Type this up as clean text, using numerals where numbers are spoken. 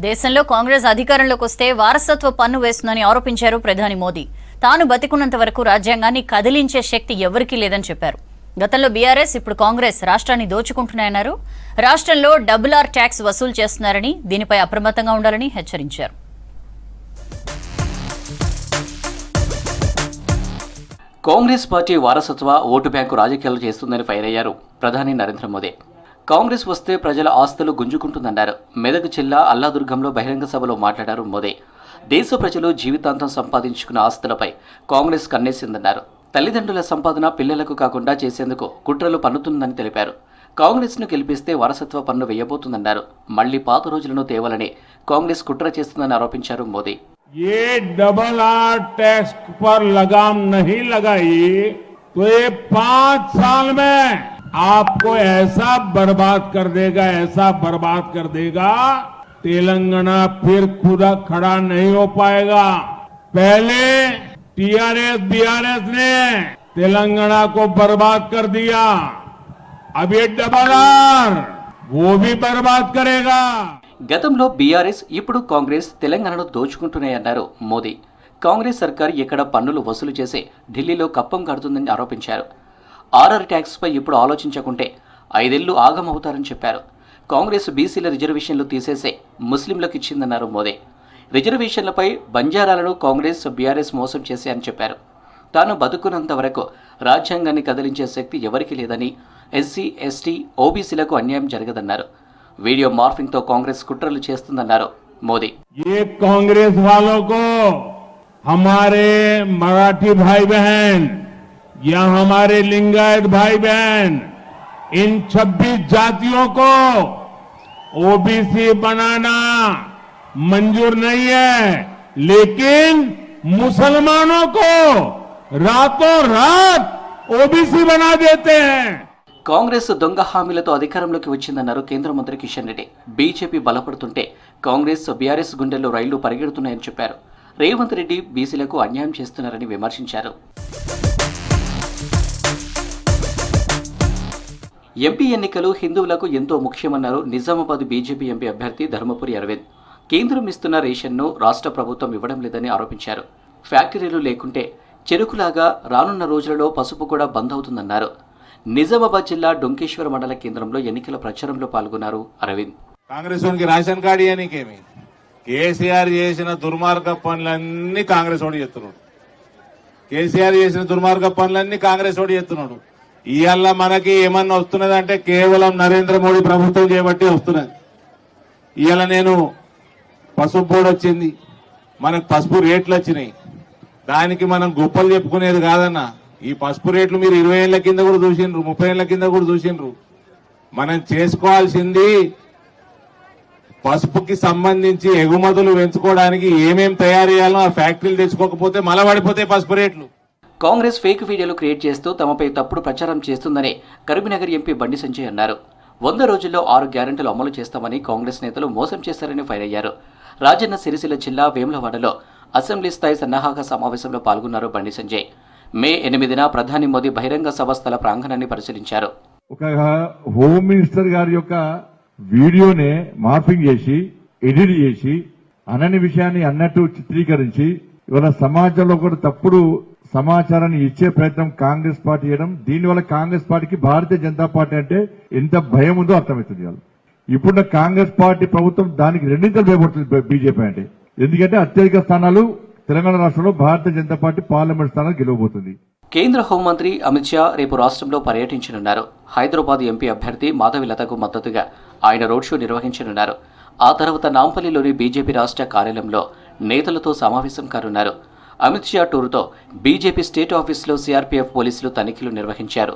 దేశంలో కాంగ్రెస్ అధికారంలోకి వస్తే వారసత్వ పన్ను వేస్తుందని ఆరోపించారు ప్రధాని మోదీ. తాను బతికున్నంత వరకు రాజ్యాంగాన్ని కదిలించే శక్తి ఎవరికీ లేదని చెప్పారు. గతంలో బీఆర్ఎస్, ఇప్పుడు కాంగ్రెస్ రాష్ట్రాన్ని దోచుకుంటున్నాయన్నారు. రాష్ట్రంలో డబుల్-ఆర్ ట్యాక్స్ వసూలు చేస్తున్నారని, దీనిపై అప్రమత్తంగా ఉండాలని హెచ్చరించారు. కాంగ్రెస్ పార్టీ వారసత్వ ఓటు బ్యాంకు రాజకీయాలు చేస్తుందని ఫైర్ అయ్యారు ప్రధాని నరేంద్ర మోదీ. కాంగ్రెస్ వస్తే ప్రజల ఆస్తులు గుంజుకుంటుందన్నారు. మెదక్ జిల్లా అల్లాదుర్గంలో బహిరంగ సభలో మాట్లాడారు మోదీ. దేశ ప్రజలు జీవితాంతం సంపాదించుకున్న ఆస్తులపై కాంగ్రెస్ కన్నేసిందన్నారు. తల్లిదండ్రుల సంపాదన పిల్లలకు కాకుండా చేసేందుకు కుట్రలు పన్నుతుందని తెలిపారు. కాంగ్రెస్ను గెలిపిస్తే వారసత్వ పన్ను వేయబోతుందన్నారు. మళ్లీ పాత రోజులను తేవాలని కాంగ్రెస్ కుట్ర చేస్తుందని ఆరోపించారు మోదీ. ये डबल-आर टैक्स पर लगाम नहीं लगाई तो ये 5 साल में आपको ऐसा बर्बाद कर देगा तेलंगाना फिर खुदा खड़ा नहीं हो पाएगा। पहले टीआरएस बीआरएस ने तेलंगाना को बर्बाद कर दिया, अब ये डबल-आर वो भी बर्बाद करेगा। గతంలో బీఆర్ఎస్, ఇప్పుడు కాంగ్రెస్ తెలంగాణను దోచుకుంటున్నాయన్నారు మోదీ. కాంగ్రెస్ సర్కార్ ఎక్కడ పన్నులు వసూలు చేసి ఢిల్లీలో కప్పం కడుతుందని ఆరోపించారు. ఆర్ఆర్ ట్యాక్స్పై ఇప్పుడు ఆలోచించకుంటే 5 ఏళ్లు ఆగమవుతారని చెప్పారు. కాంగ్రెస్ బీసీల రిజర్వేషన్లు తీసేసే ముస్లింలకు ఇచ్చిందన్నారు మోదీ. రిజర్వేషన్లపై బంజారాలను కాంగ్రెస్ బీఆర్ఎస్ మోసం చేశాయని చెప్పారు. తాను బతుకున్నంత వరకు రాజ్యాంగాన్ని కదిలించే శక్తి ఎవరికీ లేదని, ఎస్సీ ఎస్టీ ఓబీసీలకు అన్యాయం జరగదన్నారు. वीडियो मॉर्फिंग तो कांग्रेस कुट्रलु చేస్తుందన్నారు మోదీ. ये कांग्रेस वालों को हमारे मराठी भाई बहन या हमारे लिंगायत भाई बहन इन 26 जातियों को ओबीसी बनाना मंजूर नहीं है, लेकिन मुसलमानों को रातों रात ओबीसी बना देते हैं। కాంగ్రెస్ దొంగ హామీలతో అధికారంలోకి వచ్చిందన్నారు కేంద్ర మంత్రి కిషన్ రెడ్డి. బీజేపీ బలపడుతుంటే కాంగ్రెస్ బీఆర్ఎస్ గుండెల్లో రైళ్లు పరిగెడుతున్నాయని చెప్పారు. రేవంత్ రెడ్డి బీసీలకు అన్యాయం చేస్తున్నారని విమర్శించారు. ఎంపీ ఎన్నికలు హిందువులకు ఎంతో ముఖ్యమన్నారు నిజామాబాద్ బీజేపీ ఎంపీ అభ్యర్థి ధర్మపురి అరవింద్. కేంద్రం ఇస్తున్న రేషన్ను రాష్ట్ర ప్రభుత్వం ఇవ్వడం లేదని ఆరోపించారు. ఫ్యాక్టరీలు లేకుంటే చెరుకులాగా రానున్న రోజులలో పసుపు కూడా బంద్ అవుతుందన్నారు. నిజామాబాద్ జిల్లా డొంకేశ్వర మండల కేంద్రంలో ఎన్నికల ప్రచారంలో పాల్గొన్నారు అరవింద్. కాంగ్రెస్ రేషన్ కార్డు ఇవ్వనీకేమి కేసీఆర్ చేసిన దుర్మార్గ పనులన్నీ కాంగ్రెస్ వాడు చేస్తున్నాడు. కేసీఆర్ చేసిన దుర్మార్గ పనులన్నీ కాంగ్రెస్ వాడు చేస్తున్నాడు. ఇవాళ మనకి ఏమన్నా వస్తున్నదంటే కేవలం నరేంద్ర మోడీ ప్రభుత్వం చేయబట్టి వస్తున్నది. ఇవాళ నేను పసుపు బోర్డు వచ్చింది, మనకు పసుపు రేట్లు వచ్చినాయి. దానికి మనం గొప్పలు చెప్పుకునేది కాదన్నా. ఈ పసుపు రేట్లు మీరు 20 ఏళ్ల కింద కూడా చూసిండ్రు, 30 ఏళ్ల కింద కూడా చూసిండ్రు. మనం చేసుకోవాల్సింది పసుపుకి సంబంధించి ఎగుమతులు పెంచుకోవడానికి ఏమేం తయారు చేయాలో ఆ ఫ్యాక్టరీలు తెచ్చుకోకపోతే మలబడిపోతాయి పసుపు రేట్లు. కాంగ్రెస్ ఫేక్ వీడియోలు క్రియేట్ చేస్తూ తమపై తప్పుడు ప్రచారం చేస్తుందని కరీంనగర్ ఎంపీ బండి సంజయ్ అన్నారు. 100 రోజుల్లో 6 గ్యారెంటీలు అమలు చేస్తామని కాంగ్రెస్ నేతలు మోసం చేశారని ఫైర్ అయ్యారు. రాజన్న సిరిసిల్ల జిల్లా వేములవాడలో అసెంబ్లీ స్థాయి సన్నాహక సమావేశంలో పాల్గొన్నారు బండి సంజయ్. మే 8న ప్రధాని మోదీ బహిరంగ సభ స్థల ప్రాంగణాన్ని పరిశీలించారు. ఒక హోమ్ మినిస్టర్ గారి యొక్క వీడియోనే మార్పింగ్ చేసి ఎడిట్ చేసి అనని విషయాన్ని అన్నట్టు చిత్రీకరించి ఇవాళ సమాజంలో కూడా తప్పుడు సమాచారాన్ని ఇచ్చే ప్రయత్నం కాంగ్రెస్ పార్టీ చేయడం. దీనివల్ల కాంగ్రెస్ పార్టీకి భారతీయ జనతా పార్టీ అంటే ఎంత భయం ఉందో అర్థమవుతుంది. ఇప్పుడున్న కాంగ్రెస్ పార్టీ ప్రభుత్వం దానికి రెండింతలు భయపడుతుంది బీజేపీ అంటే. ఎందుకంటే అత్యధిక స్థానాలు తెలంగాణ రాష్ట్రంలో భారతీయ జనతా పార్టీ పార్లమెంట్ స్థానాలు గెలవబోతుంది. కేంద్ర హోంమంత్రి అమిత్ షా రేపు రాష్ట్రంలో పర్యటించనున్నారు. హైదరాబాద్ ఎంపీ అభ్యర్థి మాధవిలతకు మద్దతుగా ఆయన రోడ్ షో నిర్వహించనున్నారు. ఆ తర్వాత నాంపల్లిలోని బీజేపీ రాష్ట్ర కార్యాలయంలో నేతలతో సమావేశం కానున్నారు. అమిత్ షా టూరుతో బీజేపీ స్టేట్ ఆఫీసులో సీఆర్పీఎఫ్ పోలీసులు తనిఖీలు నిర్వహించారు.